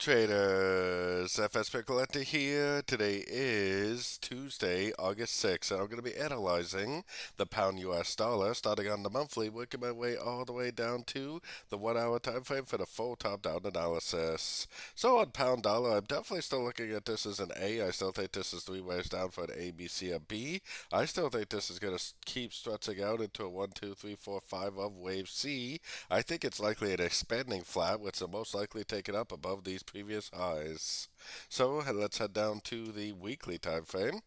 Traders, FX Pip Collector here. Today is Tuesday, August 6th, and I'm going to be analyzing the pound US dollar, starting on the monthly, working my way all the way down to the 1 hour time frame for the full top down analysis. So on pound dollar, I'm definitely still looking at this as an A. I still think this is three waves down for an A, B, C, and B. I still think this is going to keep stretching out into a 1, 2, 3, 4, 5 of wave C. I think it's likely an expanding flat, which will most likely take it up above these previous highs. So let's head down to the weekly time frame.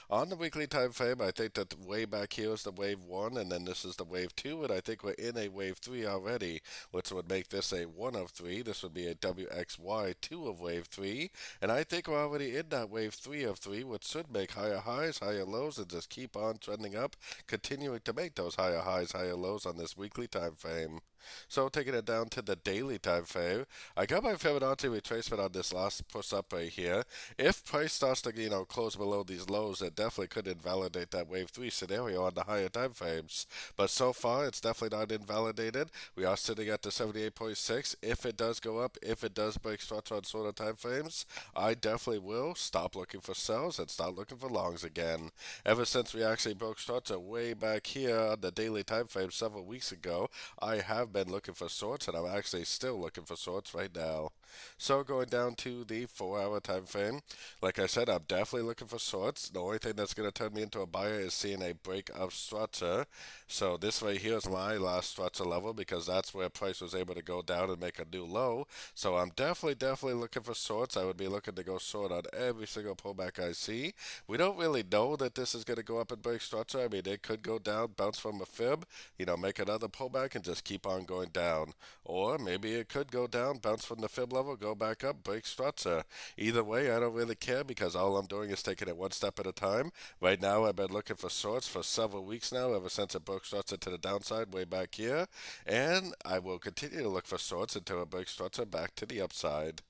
On the weekly time frame, I think that way back here is the wave 1, and then this is the wave 2, and I think we're in a wave 3 already, which would make this a 1 of 3. This would be a WXY 2 of wave 3, and I think we're already in that wave 3 of 3, which should make higher highs, higher lows, and just keep on trending up, continuing to make those higher highs, higher lows on this weekly time frame. So taking it down to the daily time frame, I got my Fibonacci retracement on this last push up right here. If price starts to, close below these lows, it definitely could invalidate that wave 3 scenario on the higher time frames. But so far, it's definitely not invalidated. We are sitting at the 78.6. If it does go up, if it does break structure on shorter time frames, I definitely will stop looking for sells and start looking for longs again. Ever since we actually broke structure way back here on the daily time frame several weeks ago, I have been looking for shorts, and I'm actually still looking for shorts right now. So going down to the 4 hour time frame, like I said, I'm definitely looking for shorts. The only thing that's going to turn me into a buyer is seeing a break of structure. So this right here is my last structure level, because that's where price was able to go down and make a new low. So I'm definitely looking for shorts. I would be looking to go short on every single pullback I see. We don't really know that this is going to go up and break structure. I mean, it could go down, bounce from a fib, make another pullback and just keep on going down. Or maybe it could go down, bounce from the fib level, go back up, break structure. Either way, I don't really care, because all I'm doing is taking it one step at a time. Right now, I've been looking for shorts for several weeks now, ever since it broke structure to the downside way back here. And I will continue to look for shorts until it breaks structure back to the upside.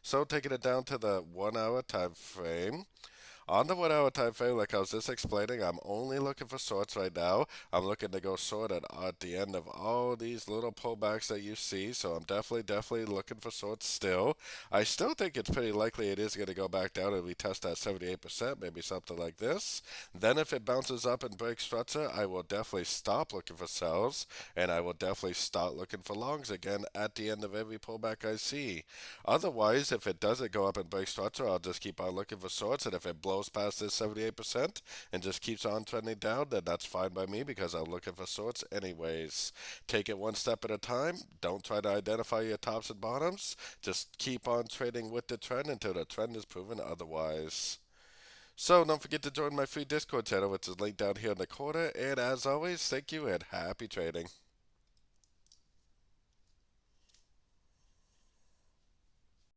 So taking it down to the 1 hour time frame. On the 1 hour time frame, like I was just explaining, I'm only looking for shorts right now. I'm looking to go short at the end of all these little pullbacks that you see, so I'm definitely looking for shorts still. I still think it's pretty likely it is going to go back down and retest that 78%, maybe something like this. Then if it bounces up and breaks structure, I will definitely stop looking for sells, and I will definitely start looking for longs again at the end of every pullback I see. Otherwise, if it doesn't go up and break structure, I'll just keep on looking for shorts, and if it blows past this 78% and just keeps on trending down, then that's fine by me, because I'm looking for shorts anyways. Take it one step at a time. Don't try to identify your tops and bottoms. Just keep on trading with the trend until the trend is proven otherwise. So don't forget to join my free Discord channel, which is linked down here in the corner. And as always, thank you and happy trading.